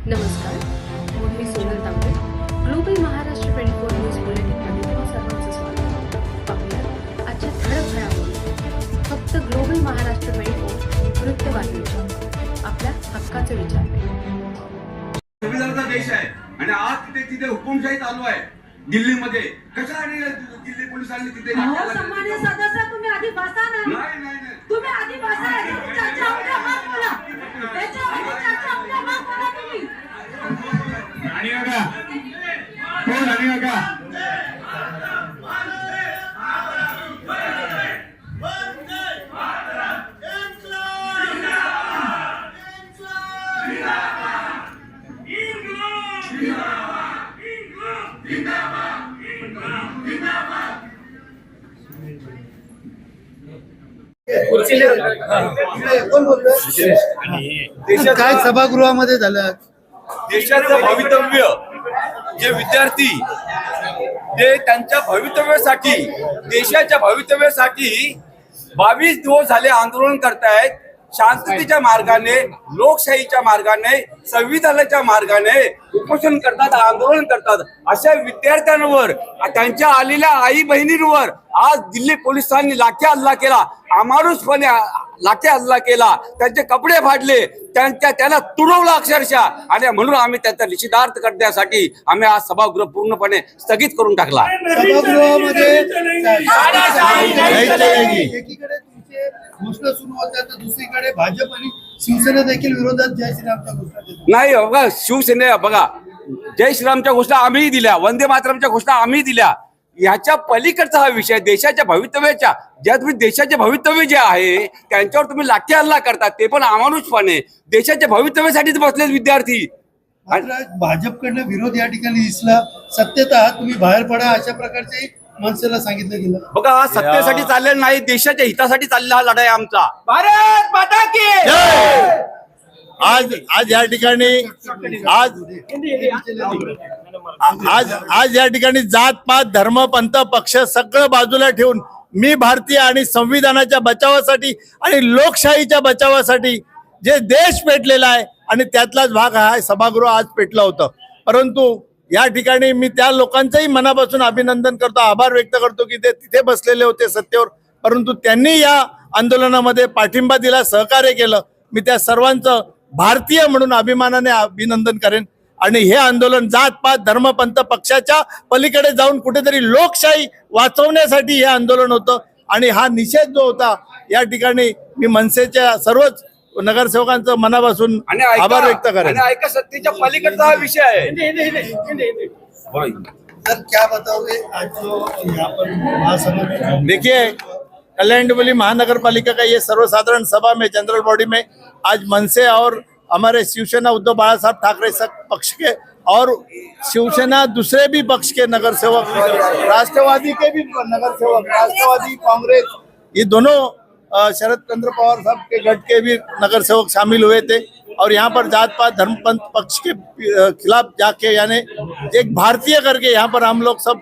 नमस्कार, मी सोनल तांबे. Global Maharashtra 24 news बुलेटिनमध्ये तुम्हा सर्वांचं स्वागत. पाहूया आजच्या ठळक घडामोडी. फक्त ग्लोबल महाराष्ट्र 24 वृत्तवाहिनीच्या आपल्या हक्काचे विचार. संविधानाचा देश आहे आणि आज तिथे हुकुमशाही चालू आहे दिल्लीमध्ये. कशासाठी दिल्ली पोलिसांनी तिथे सन्माननीय सदस्य तुम्ही आधी बसा ना. नाही तुम्ही आधी बसा. चर्चा आपल्या मग बोला. त्याच्यावर चर्चा आपल्या मग बोला तुम्ही. आणि बघा कोण आणि बघा काय सभागृहामध्ये झालं? देशाचं भवितव्य जे विद्यार्थी ते त्यांच्या भवितव्यासाठी देशाच्या भवितव्यासाठी 22 दिवस झाले आंदोलन करतायत. शांततेच्या मार्गाने, लोकशाहीच्या मार्गाने, संविधानाच्या मार्गाने उपोषण करतात, आंदोलन करतात. अशा विद्यार्थ्यांवर, त्यांच्या आलेल्या आई बहिणींवर आज दिल्ली पोलिसांनी लाठी हल्ला केला, अमानुषपणे लाठी हल्ला केला, त्यांचे कपडे फाडले, त्यांना तुडवलं अक्षरशः. आणि म्हणून आम्ही त्याचा निषेधार्थ करण्यासाठी आम्ही आज सभागृह पूर्णपणे स्थगित करून टाकला. सभागृहामध्ये एकीकडे तुमचे घोषणा सुरू होत्या तर दुसरीकडे भाजप आणि शिवसेना देखील विरोधात जय श्रीरामच्या घोषणा देतात. नाही बघा, शिवसेने बघा जय श्रीरामच्या घोषणा आम्ही दिल्या, वंदे मातरमच्या घोषणा आम्ही दिल्या. याच्या पलीकडचा हा विषय देशाच्या भवितव्याच्या, ज्या तुम्ही देशाचे भवितव्य जे आहे त्यांच्यावर तुम्ही लाठी हल्ला करतात, ते पण अमानुषपणे. देशाच्या भवितव्यासाठीच बसले विद्यार्थी. मात्र भाजपकडनं विरोध या ठिकाणी दिसला. सत्तेत आहात, तुम्ही बाहेर पडा अशा प्रकारचे मनसेला सांगितलं गेलं. बघा, हा सत्तेसाठी चाललेला नाही, देशाच्या हितासाठी चाललेला हा लढाई आमचा. भारत माता की आज या ठिकाणी आज या ठिकाणी जात पात धर्म पंथ पक्ष सगळं बाजूला ठेवून मी भारतीय आणि संविधानाच्या बचावासाठी आणि लोकशाहीच्या बचावासाठी जे देश पेटलेला आहे आणि त्यातलाच भाग हा सभागृह आज पेटलं होतं. परंतु या ठिकाणी मी त्या लोकांचंही मनापासून अभिनंदन करतो, आभार व्यक्त करतो की ते तिथे बसलेले होते सत्तेवर, परंतु त्यांनी या आंदोलनामध्ये पाठिंबा दिला, सहकार्य केलं. मी त्या सर्वांचं भारतीय म्हणून अभिमानाने अभिनंदन करेन. आणि हे आंदोलन जात पात धर्म पंथ पक्षाच्या पलीकडे जाऊन कुठेतरी लोकशाही वाचवण्यासाठी हे आंदोलन होतं. आणि हा निषेध जो होता या ठिकाणी मी मनसेच्या सर्वच नगरसेवकांचं मनापासून आभार व्यक्त करेन. ऐका, सत्तेच्या पलीकडचा हा विषय आहे. सर क्या बताओगे आज जो यहाँ पर महासभा में? देखिए, कल्याण डुमरी महानगर पालिका का ये सर्वसाधारण सभा में जनरल बॉडी में आज मनसे और हमारे शिवसेना उद्धव बाला साहब ठाकरे पक्ष के और शिवसेना दूसरे भी पक्ष के नगरसेवक, राष्ट्रवादी के भी नगरसेवक, राष्ट्रवादी कांग्रेस, ये दोनों शरद चंद्र पवार साहब के गठ के भी नगरसेवक शामिल हुए थे. और यहाँ पर जात पात धर्म पंथ पक्ष के खिलाफ जाके यानी एक भारतीय करके यहाँ पर हम लोग सब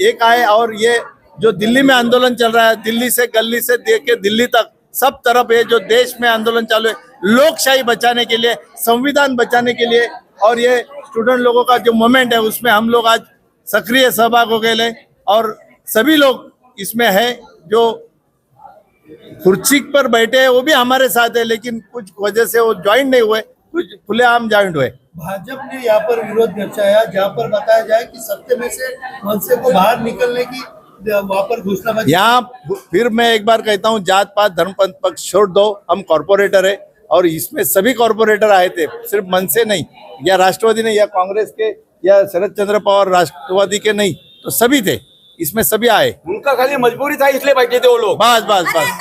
एक आए. और ये जो दिल्ली में आंदोलन चल रहा है, दिल्ली से गली से दे के दिल्ली तक सब तरफ ये जो देश में आंदोलन चालू है लोकशाही बचाने के लिए, संविधान बचाने के लिए, और ये स्टूडेंट लोगों का जो मूवमेंट है उसमें हम लोग आज सक्रिय सहभाग हो गए. और सभी लोग इसमें है जो कुर्सी पर बैठे हैं वो भी हमारे साथ है, लेकिन कुछ वजह से वो ज्वाइन नहीं हुए, कुछ खुलेआम ज्वाइन हुए. भाजपा ने यहाँ पर विरोध दर्शाया जहाँ पर बताया जाए कि सत्ते में से मनसे को बाहर निकलने की वहाँ पर घोषणाबाजी. यहाँ फिर मैं एक बार कहता हूँ, जात पात धर्म पंथ पक्ष छोड़ दो, हम कॉर्पोरेटर है और इसमें सभी कॉर्पोरेटर आए थे, सिर्फ मनसे नहीं, या राष्ट्रवादी नहीं, या कांग्रेस के, या शरद चंद्र पवार राष्ट्रवादी के नहीं, तो सभी थे, इसमें सभी आए. उनका खाली मजबूरी था इसलिए बैठे थे वो लोग. बस बस बस.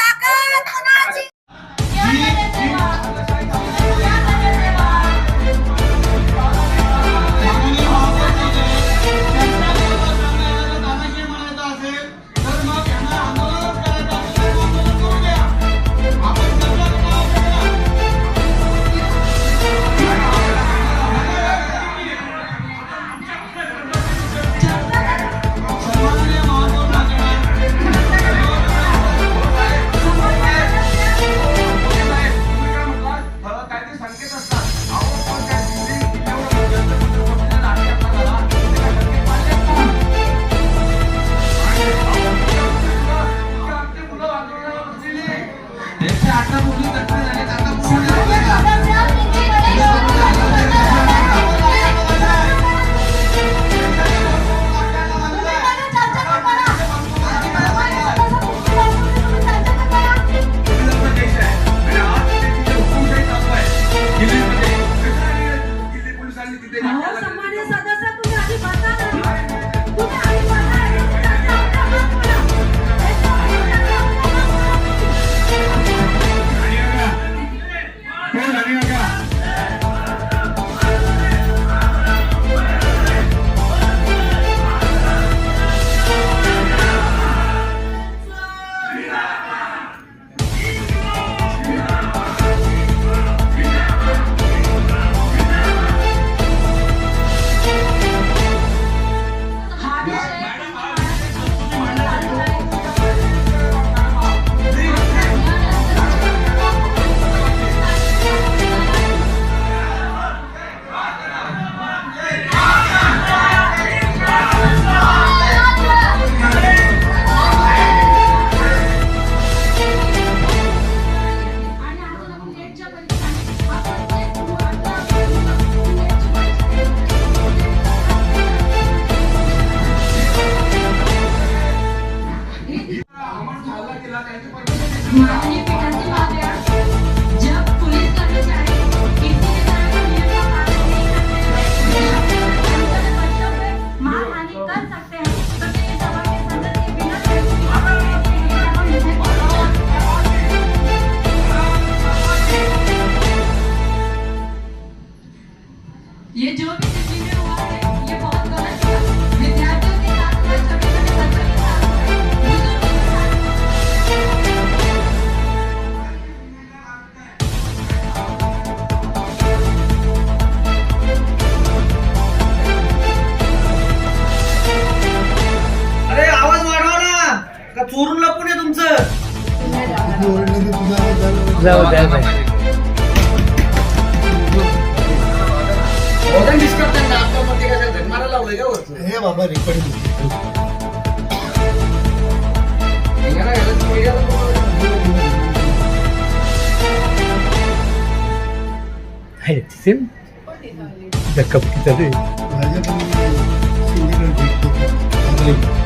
ये जो भी दिल्ली में हुआ है ये बहुत गलत हुआ। विद्यार्थियों के साथ हुआ, छोटे-छोटे बच्चों के साथ हुआ, बुजुर्गों के साथ अरे आवाज वाढवा ना का चोरून लपून आहे तुमचं. हे बाबा रेकॉर्डिंग भाजप शिंदेकडे भेट देतात.